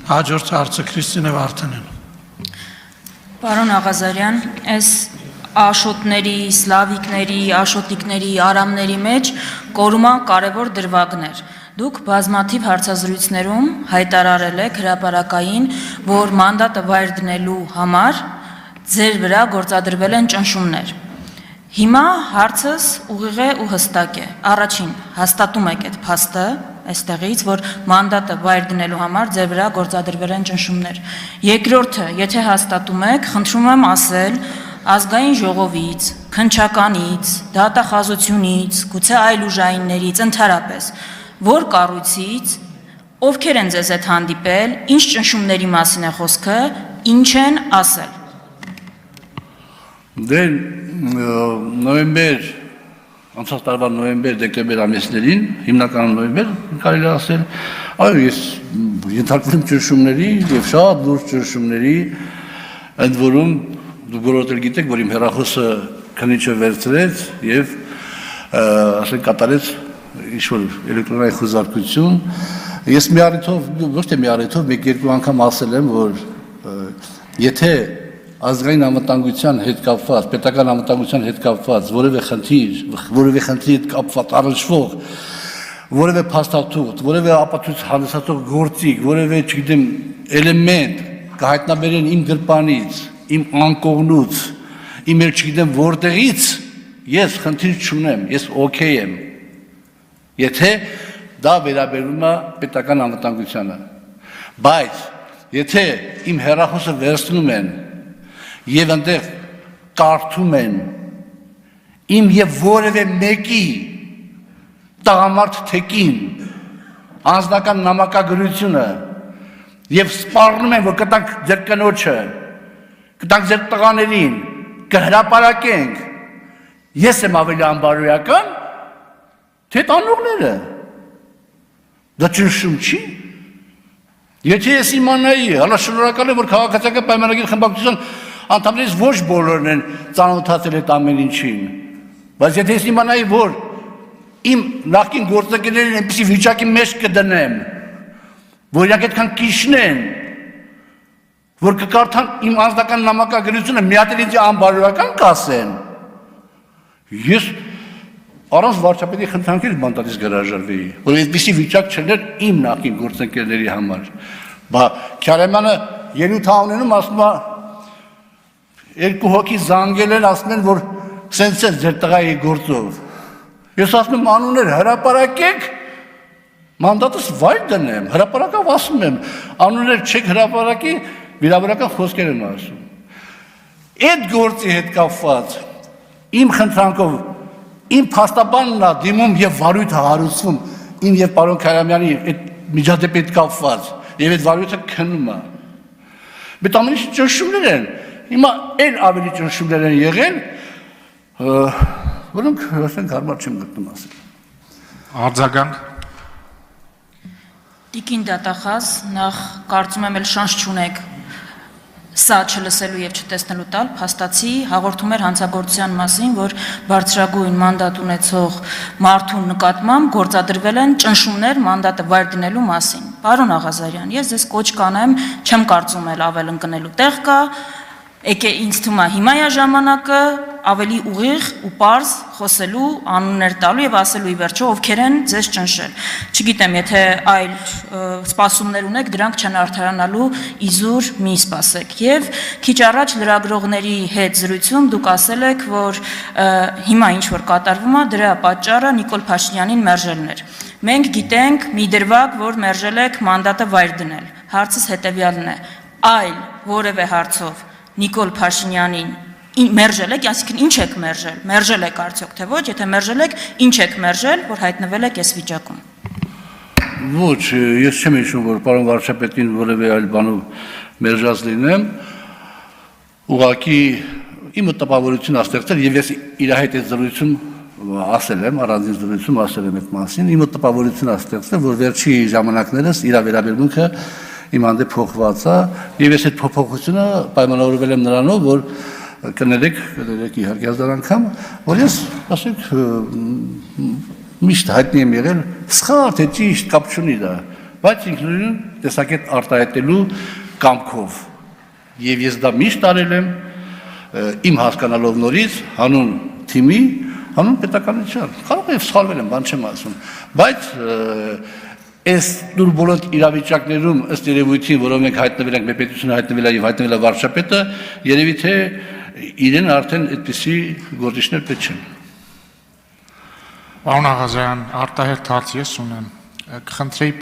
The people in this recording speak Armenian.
Հաջորդ հարցը Քրիստինե Վարդանյան։ Պարոն Աղազարյան, այս աշոտների, սլավիկների, աշոտիկների, արամների մեջ կորուման կարևոր դրվագներ։ Դուք բազմաթիվ հարցազրույցներում հայտարարել եք հրապարակային, որ մանդատը վայր դնելու համար ձեր վրա գործադրվել են ճնշումներ։ Հիմա հարցս ուղիղ է ու հստակ է։ Առաջին, հաստատում եք այդ փաստը այստեղից, որ մանդատը վայր դնելու համար ձեր վրա գործադրվել են ճնշումներ։ Երկրորդը, եթե հաստատում եք, խնդրում եմ ասել ազգային ժողովից, քննչականից, դատախազությունից, գուցե այլ ուժայիններից, ընդհանրապես, որ կառույցից, ովքեր են ձեզ հետ հանդիպել, ինչ ճնշումների մասին է խոսքը, ինչ են ասել։ Դե նոյեմբեր, անցած տարվա նոյեմբեր, դեկտեմբեր ամիսներին, հիմնականում նոյեմբեր, կարելի ասել, այո, ես ենթարկվում ճնշումների եւ շատ լուրջ ճնշումների, ընդ որում դուք բոլորդ էլ գիտեք, որ իմ հեռախոսը քննիչը վերցրեց եւ ասենք կատարեց ինչ-որ էլեկտրոնային խոզարկություն։ Ես մի առիթով, ոչ թե մի առիթով, մեկ-երկու անգամ ասել եմ, որ եթե ազգային անվտանգության հետ կապված, պետական անվտանգության հետ կապված որևէ խնդրի հետ կապված առնչվող, որևէ փաստաթուղթ, որևէ ապացույց հանդիսացող գործիք, որևէ, չգիտեմ, էլեմենտ կհայտնաբերեն իմ գրպանից, իմ անկողնուց, իմ էլ չգիտեմ որտեղից, ես խնդիր չունեմ, ես օքեյ եմ, եթե դա վերաբերում է պետական անվտանգությանը, բայց եթե իմ հեռախոսը վերցնում են եւ այնտեղ կարդում են իմ եւ որևէ մեկի տղամարդ թեկին անձնական նամակագրությունը եւ սպառնում են, որ կտանք ձեր կնոջը, կտանք ձեր տղաներին, կհրապարակենք, ես եմ ավելի անբարոյական, թե տանողները, դա ճնշում չի։ Եթե ես իմանայի, հալա շնորհակալ եմ, որ քաղաքացիական պայմանագիր խմբակցության անդամներից ոչ բոլորն են ծանոթացել այդ ամեն ինչին, բայց եթե ես իմանայի, որ իմ նախկին գործընկերներին այնպիսի վիճակի մեջ կդնեմ, որ իրանք այդքան կիջնեն, որ կկարդան իմ անձնական նամակագրությունը, մի հատ էլ ինձ անբարոյական կասեն, ես առանց վարչապետի խնդրանքից մանդատից կհրաժարվեի, որ այդպիսի վիճակ չլներ իմ նախկին գործընկերների համար։ Բա Քյարեմյանը ելույթ ունենում ասում է երկու հոգի զանգել են, ասում են, որ սենց է ձեր տղայի գործով։ Ես ասում եմ անուններ հրապարակեք, մանդատս վայր դնեմ, հրապարակավ ասում եմ, անուններ չեք հրապարակի, վիրավորական խոսքեր եմ ասում։ Այդ գործի հետ կապված իմ խնդրանքով իմ փաստաբանն է դիմում եւ վարույթը հարուցվում իմ եւ պարոն Քարամյանի այդ միջադեպի հետ կապված եւ այդ վարույթը քննում է։ Բայց ամեն ինչ ճնշումներ են։ Հիմա այլ ավելի ճնշումներ են եղել, որոնք ասենք հարմար չեմ գտնում ասել։ Արձագանք։ Տիկին դատախազ, նախ կարծում եմ էլ շանս չունեք սա չլսելու եւ չտեսնելու տալ, փաստացի հաղորդում էր հանցագործության մասին, որ բարձրագույն մանդատ ունեցող մարդու նկատմամբ գործադրվել են ճնշումներ մանդատը վայր դնելու մասին։ Պարոն Աղազարյան, ես ձեզ կոչ կանեմ, չեմ կարծում էլ ավել ընկնելու տեղ կա, եկե ինձ թվում է հիմա է ժամանակը ավելի ուղիղ ու պարզ խոսելու, անուններ տալու եւ ասելու ի վերջո ովքեր են ձեզ ճնշել։ Չգիտեմ, եթե այլ սպասումներ ունեք, դրանք չեն արդարանալու, իզուր մի սպասեք։ Եվ քիչ առաջ լրագրողների հետ զրույցում դուք ասել եք, որ հիմա ինչ որ կատարվում է, դրա պատճառը Նիկոլ Փաշինյանին մերժելն էր։ Մենք գիտենք մի դրվագ, որ մերժել եք մանդատը վայր դնել։ Հարցս հետեւյալն է. այլ որևէ հարցով Նիկոլ Փաշինյանին մերժել եք, այսինքն ինչ եք մերժել, մերժել եք արդյոք թե ոչ, եթե մերժել եք, ինչ եք մերժել, որ հայտնվել եք այս վիճակում։ Ոչ, ես չեմ հիշում, որ պարոն վարչապետին որևէ այլ բանով մերժած լինեմ, ուղղակի իմը տպավորություն ստեղծել եւ ես իր հետ այդ զրույցում ասել եմ, առանձին զրույցում ասել եմ այդ մասին, իմը տպավորություն ստեղծել, որ վերջի ժամանակներս իր վերաբերմունքը իմ հանդեպ փոխված է եւ ես այդ փոփոխությունը պայմանավորվել եմ նրանով, որ կներեք իհարկե հազար անգամ, որ ես, ասենք, միշտ հայտնի եմ եղել, սխալ թե ճիշտ կապ չունի դա, բայց ինքնուրույն տեսակետ արտահայտելու կամքով։ Եվ ես դա միշտ արել եմ իմ հասկանալով նորից հանուն թիմի, հանուն պետականության։ Կարող է սխալվել եմ, բան չեմ ասում, բայց այս դուր բոլոր իրավիճակներում ըստ երևույթին, որով մենք հայտնվել ենք, մեր պետությունը հայտնվել է եւ հայտնվել է վարչապետը, երևի թե իրեն արդեն այդպիսի գործիչներ պետք չեն։ Պարոն Աղազարյան, արտահերթ հարց ես ունեմ։ Կխնդրեի